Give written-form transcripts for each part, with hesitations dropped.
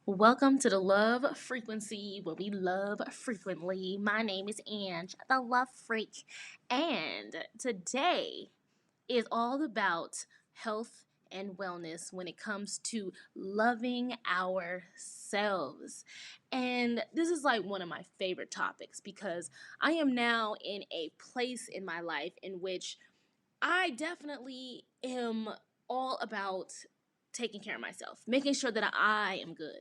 Welcome to the Love Frequency, where we love frequently. My name is Ange, the Love Freak, and today is all about health and wellness when it comes to loving ourselves. And this is like one of my favorite topics because I am now in a place in my life in which I definitely am all about taking care of myself, making sure that I am good.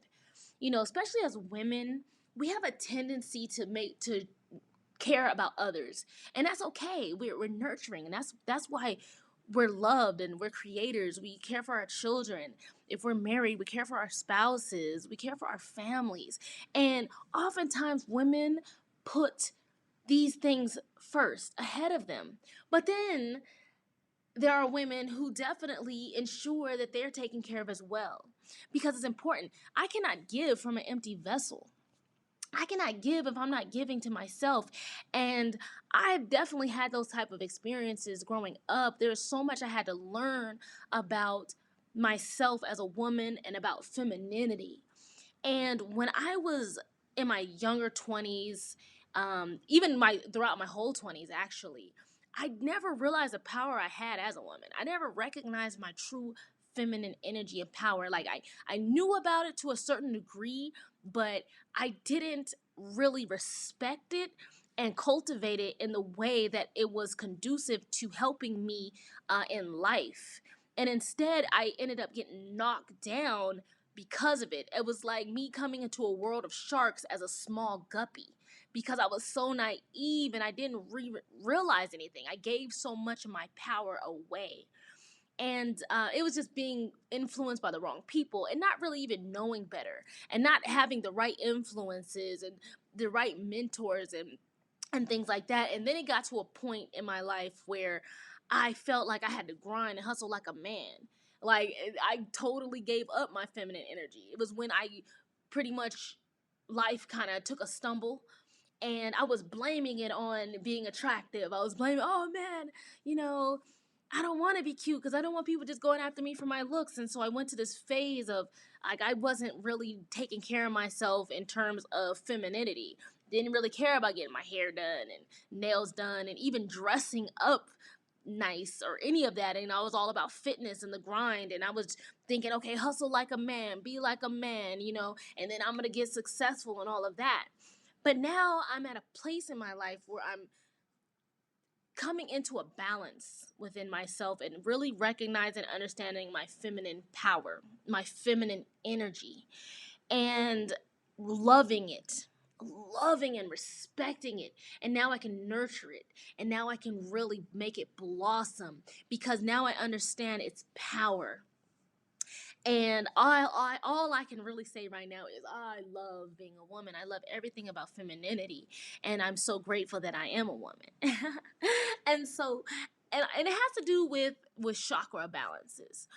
Especially as women, we have a tendency to care about others, and that's okay. We're nurturing, and that's why we're loved and we're creators. We care for our children. If we're married, we care for our spouses. We care for our families, and oftentimes women put these things first ahead of them. But then there are women who definitely ensure that they're taken care of as well because it's important. I cannot give from an empty vessel. I cannot give if I'm not giving to myself. And I've definitely had those type of experiences growing up. There's so much I had to learn about myself as a woman and about femininity. And when I was in my younger 20s, even my throughout my whole 20s actually, I never realized the power I had as a woman. I never recognized my true feminine energy and power. Like I knew about it to a certain degree, but I didn't really respect it and cultivate it in the way that it was conducive to helping me in life. And instead, I ended up getting knocked down because of it. It was like me coming into a world of sharks as a small guppy because I was so naive and I didn't realize anything. I gave so much of my power away. And it was just being influenced by the wrong people and not really even knowing better and not having the right influences and the right mentors and things like that. And then it got to a point in my life where I felt like I had to grind and hustle like a man. Like I totally gave up my feminine energy. It was when I pretty much life kind of took a stumble and I was blaming it on being attractive. I was blaming, oh man, you know, I don't want to be cute because I don't want people just going after me for my looks. And so I went to this phase of like I wasn't really taking care of myself in terms of femininity. Didn't really care about getting my hair done and nails done and even dressing up nice or any of that. And I was all about fitness and the grind. And I was thinking, okay, hustle like a man, be like a man, and then I'm going to get successful and all of that. But now I'm at a place in my life where I'm coming into a balance within myself and really recognizing and understanding my feminine power, my feminine energy, and loving it, loving and respecting it. And now I can nurture it. And now I can really make it blossom because now I understand its power. And all I can really say right now is I love being a woman. I love everything about femininity, and I'm so grateful that I am a woman. and so, and it has to do with chakra balances.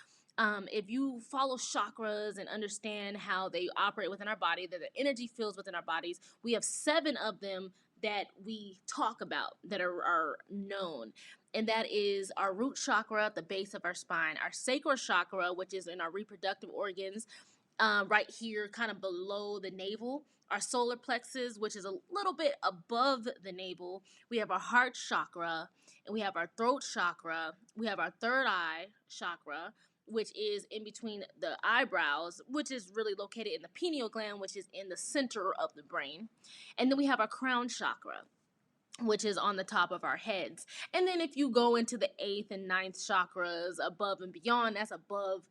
If you follow chakras and understand how they operate within our body, that the energy fields within our bodies, we have 7 of them that we talk about that are known. And that is our root chakra at the base of our spine, our sacral chakra, which is in our reproductive organs, right here, kind of below the navel, our solar plexus, which is a little bit above the navel. We have our heart chakra, and we have our throat chakra. We have our third eye chakra, which is in between the eyebrows, which is really located in the pineal gland, which is in the center of the brain. And then we have our crown chakra, which is on the top of our heads. And then if you go into the 8th and ninth chakras above and beyond, that's above,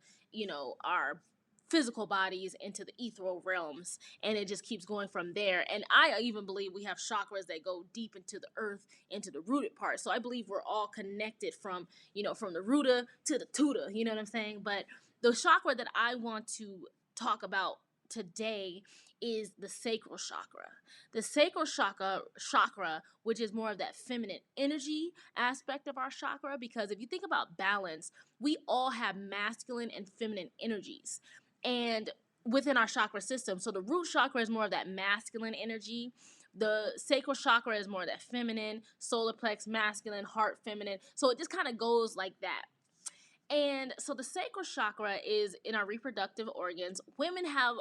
our physical bodies into the ethereal realms. And it just keeps going from there. And I even believe we have chakras that go deep into the earth, into the rooted part. So I believe we're all connected from the rooter to the tutor, you know what I'm saying? But the chakra that I want to talk about today is the sacral chakra. The sacral chakra, which is more of that feminine energy aspect of our chakra, because if you think about balance, we all have masculine and feminine energies. And within our chakra system, so the root chakra is more of that masculine energy. The sacral chakra is more of that feminine, solar plex masculine, heart feminine. So it just kind of goes like that. And so the sacral chakra is in our reproductive organs. Women have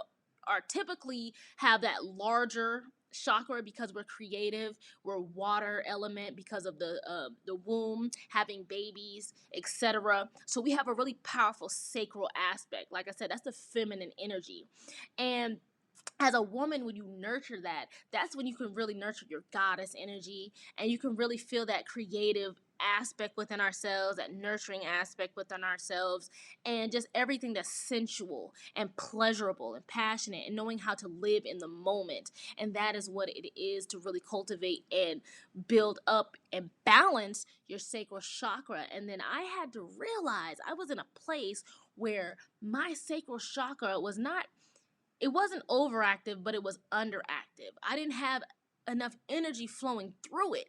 are typically have that larger chakra because we're creative, we're water element because of the womb, having babies, etc. So we have a really powerful sacral aspect. Like I said, that's the feminine energy. And as a woman, when you nurture that, that's when you can really nurture your goddess energy, and you can really feel that creative aspect within ourselves, that nurturing aspect within ourselves, and just everything that's sensual and pleasurable and passionate, and knowing how to live in the moment. And that is what it is to really cultivate and build up and balance your sacral chakra. And then I had to realize I was in a place where my sacral chakra was not, it wasn't overactive, but it was underactive. I didn't have enough energy flowing through it.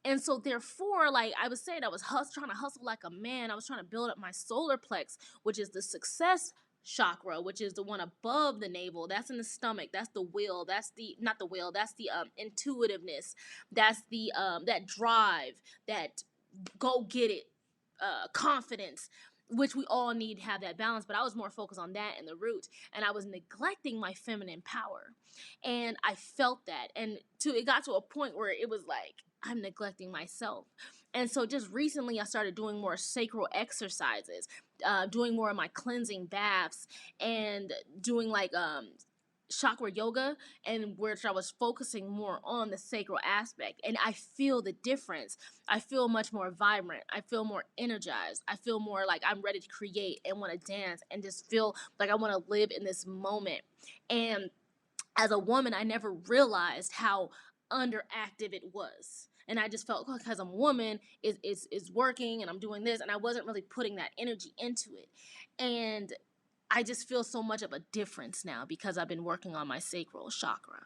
And so therefore, like I was saying, I was trying to hustle like a man. I was trying to build up my solar plex, which is the success chakra, which is the one above the navel. That's in the stomach. That's the will. That's the, not the will, that's the intuitiveness. That's the that drive, that go get it, confidence, which we all need to have that balance. But I was more focused on that and the root, and I was neglecting my feminine power. And I felt that, and it got to a point where it was like I'm neglecting myself. And so just recently I started doing more sacral exercises, doing more of my cleansing baths, and doing like chakra yoga, and which I was focusing more on the sacral aspect. And I feel the difference. I feel much more vibrant. I feel more energized. I feel more like I'm ready to create and want to dance and just feel like I want to live in this moment. And as a woman, I never realized how underactive it was. And I just felt, because I'm a woman, is working and I'm doing this, and I wasn't really putting that energy into it. And I just feel so much of a difference now because I've been working on my sacral chakra.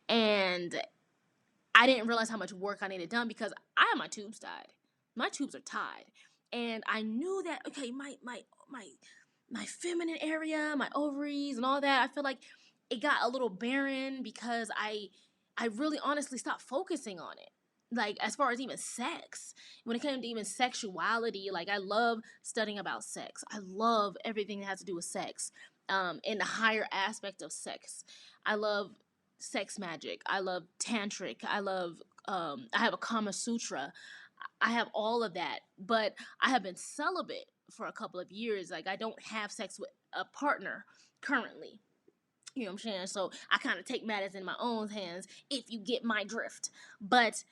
And I didn't realize how much work I needed done because I have my tubes tied. My tubes are tied. And I knew that, okay, my feminine area, my ovaries and all that, I feel like it got a little barren because I really honestly stopped focusing on it. Like, as far as even sex, when it came to even sexuality, like, I love studying about sex. I love everything that has to do with sex, and the higher aspect of sex. I love sex magic. I love tantric. I love, I have a Kama Sutra. I have all of that, but I have been celibate for a couple of years. Like, I don't have sex with a partner currently. You know what I'm saying? So I kind of take matters in my own hands, if you get my drift. But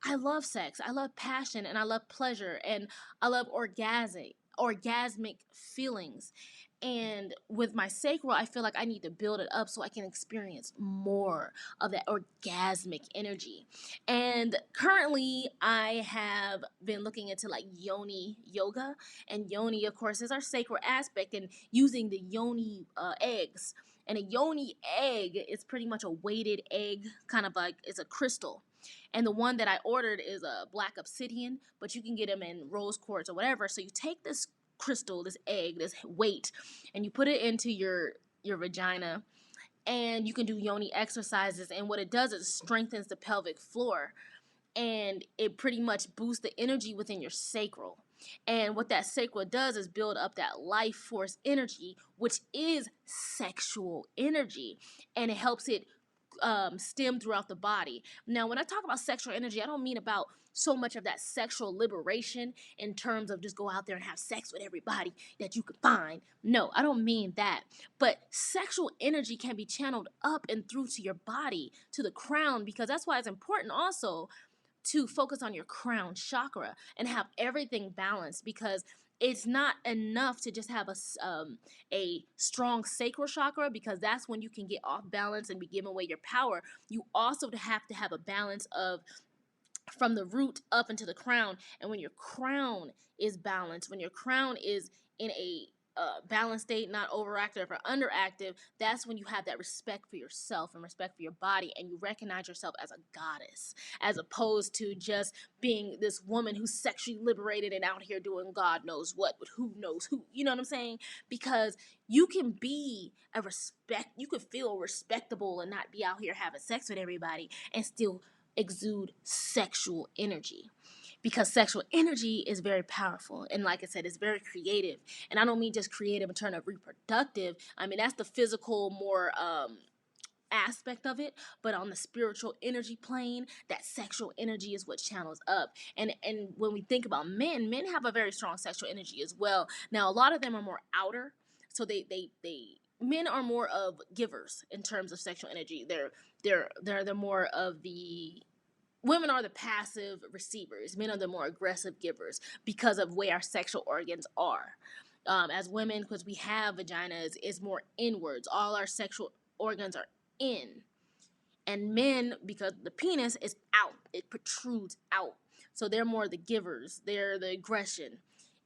I love sex. I love passion, and I love pleasure, and I love orgasmic feelings. And with my sacral, I feel like I need to build it up so I can experience more of that orgasmic energy. And currently, I have been looking into like yoni yoga. And yoni, of course, is our sacral aspect, and using the yoni eggs. And a yoni egg is pretty much a weighted egg, kind of like it's a crystal. And the one that I ordered is a black obsidian, but you can get them in rose quartz or whatever. So you take this crystal, this egg, this weight, and you put it into your vagina, and you can do yoni exercises. And what it does is strengthens the pelvic floor, and it pretty much boosts the energy within your sacral. And what that sacral does is build up that life force energy, which is sexual energy, and it helps it stem throughout the body. Now, when I talk about sexual energy, I don't mean about so much of that sexual liberation in terms of just go out there and have sex with everybody that you could find. No, I don't mean that. But sexual energy can be channeled up and through to your body, to the crown, because that's why it's important also to focus on your crown chakra and have everything balanced, because it's not enough to just have a strong sacral chakra, because that's when you can get off balance and be giving away your power. You also have to have a balance of from the root up into the crown. And when your crown is balanced, when your crown is in a balanced state, not overactive or underactive, that's when you have that respect for yourself and respect for your body, and you recognize yourself as a goddess, as opposed to just being this woman who's sexually liberated and out here doing God knows what with who knows who. You know what I'm saying? Because you can be you could feel respectable and not be out here having sex with everybody and still exude sexual energy, because sexual energy is very powerful, and like I said, it's very creative. And I don't mean just creative in terms of reproductive. I mean, that's the physical, more aspect of it. But on the spiritual energy plane, that sexual energy is what channels up. And when we think about men have a very strong sexual energy as well. Now, a lot of them are more outer, so they men are more of givers in terms of sexual energy. They're more of the women are the passive receivers. Men are the more aggressive givers because of where our sexual organs are. As women, because we have vaginas, is more inwards. All our sexual organs are in. And men, because the penis is out, it protrudes out. So they're more the givers. They're the aggression.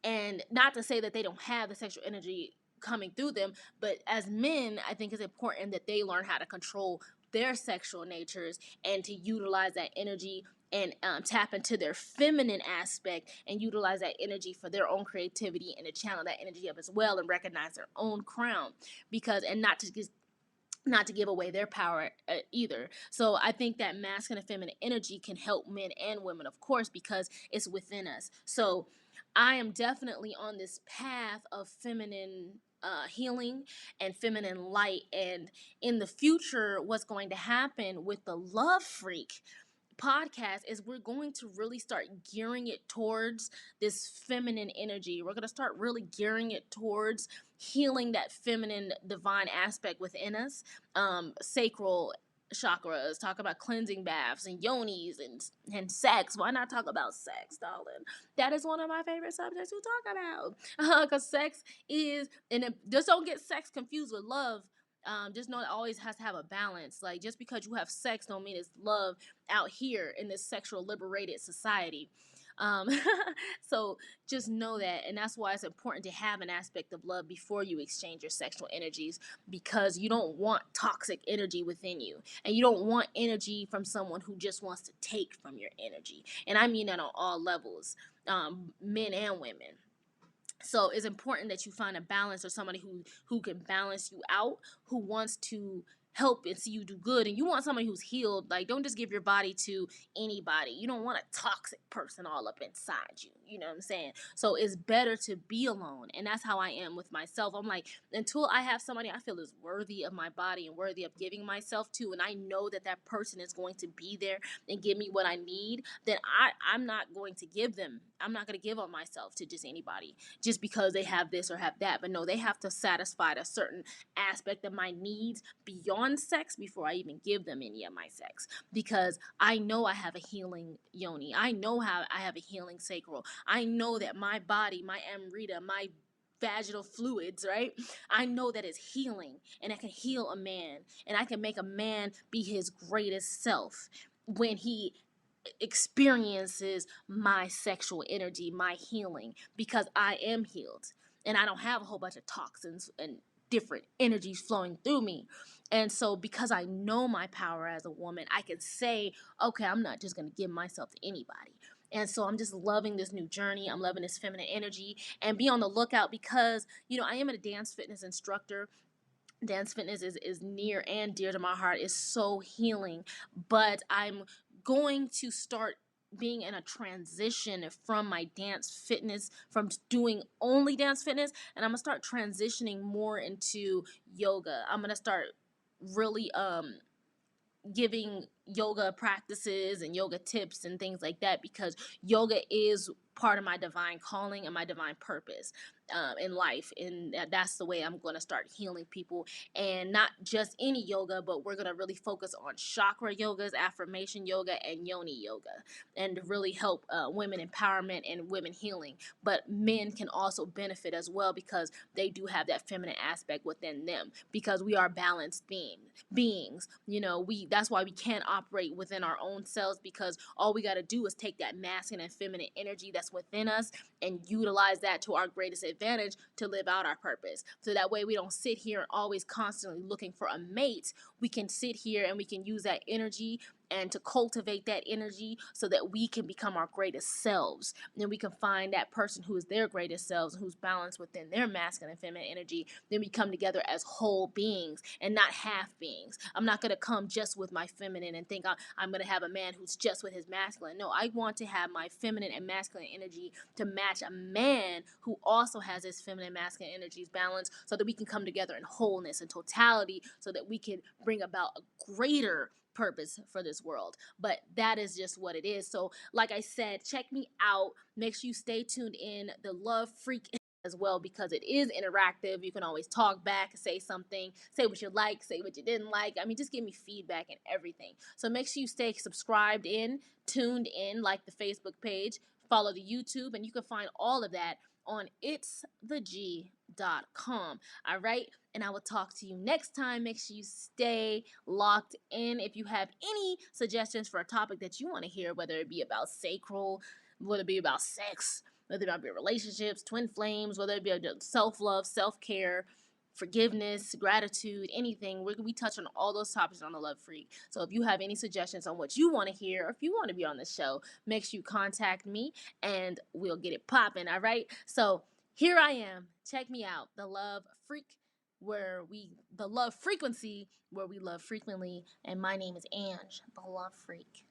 And not to say that they don't have the sexual energy coming through them, but as men, I think it's important that they learn how to control their sexual natures and to utilize that energy and tap into their feminine aspect and utilize that energy for their own creativity and to channel that energy up as well and recognize their own crown, because and not to give away their power either. So I think that masculine and feminine energy can help men and women, of course, because it's within us. So I am definitely on this path of feminine healing and feminine light. And in the future, what's going to happen with the Love Freq podcast is we're going to really start gearing it towards this feminine energy. We're going to start really gearing it towards healing that feminine divine aspect within us. Sacral chakras, talk about cleansing baths and yonis and sex. Why not talk about sex, darling? That is one of my favorite subjects to talk about, because sex is, and just don't get sex confused with love. Just know it always has to have a balance. Like, just because you have sex don't mean it's love out here in this sexual liberated society. Um, so just know that, and that's why it's important to have an aspect of love before you exchange your sexual energies, because you don't want toxic energy within you, and you don't want energy from someone who just wants to take from your energy. And I mean that on all levels, men and women. So it's important that you find a balance, or somebody who can balance you out, who wants to help and see you do good. And you want somebody who's healed. Like, don't just give your body to anybody. You don't want a toxic person all up inside you. You know what I'm saying? So it's better to be alone. And that's how I am with myself. I'm like, until I have somebody I feel is worthy of my body and worthy of giving myself to, and I know that that person is going to be there and give me what I need, then I'm not going to give them. I'm not going to give up myself to just anybody just because they have this or have that. But no, they have to satisfy a certain aspect of my needs beyond sex before I even give them any of my sex, because I know I have a healing yoni. I know how I have a healing sacral. I know that my body, my amrita, my vaginal fluids, right? I know that it's healing, and I can heal a man, and I can make a man be his greatest self when he experiences my sexual energy, my healing, because I am healed and I don't have a whole bunch of toxins and different energies flowing through me. And so because I know my power as a woman, I can say, okay, I'm not just going to give myself to anybody. And so I'm just loving this new journey. I'm loving this feminine energy, and be on the lookout, because, I am a dance fitness instructor. Dance fitness is near and dear to my heart. It's so healing. But I'm going to start being in a transition from my dance fitness, from doing only dance fitness, and I'm gonna start transitioning more into yoga. I'm gonna start really giving yoga practices and yoga tips and things like that, because yoga is part of my divine calling and my divine purpose in life. And that's the way I'm going to start healing people. And not just any yoga, but we're going to really focus on chakra yogas, affirmation yoga, and yoni yoga, and to really help women empowerment and women healing. But men can also benefit as well, because they do have that feminine aspect within them, because we are balanced beings. That's why we can't operate within our own selves, because all we got to do is take that masculine and feminine energy that's within us and utilize that to our greatest advantage to live out our purpose. So that way we don't sit here always constantly looking for a mate. We can sit here and we can use that energy and to cultivate that energy so that we can become our greatest selves. And then we can find that person who is their greatest selves, who's balanced within their masculine and feminine energy. Then we come together as whole beings and not half beings. I'm not going to come just with my feminine and think I'm going to have a man who's just with his masculine. No, I want to have my feminine and masculine energy to match a man who also has his feminine and masculine energies balanced, so that we can come together in wholeness and totality, so that we can bring about a greater purpose for this world. But that is just what it is. So like I said, check me out. Make sure you stay tuned in the Love Freq as well, because it is interactive. You can always talk back, say something, say what you like, say what you didn't like. I mean, just give me feedback and everything. So make sure you stay subscribed in, tuned in, like the Facebook page, follow the YouTube, and you can find all of that on itstheg.com. All right, and I will talk to you next time. Make sure you stay locked in. If you have any suggestions for a topic that you want to hear, whether it be about sacral, whether it be about sex, whether it be relationships, twin flames, whether it be self-love, self-care, forgiveness, gratitude, anything, we touch on all those topics on the Love Freq. So if you have any suggestions on what you want to hear, or if you want to be on the show, make sure you contact me and we'll get it popping. All right, so here I am. Check me out, the Love Freq, the love frequency where we love frequently. And my name is Ange, the Love Freq.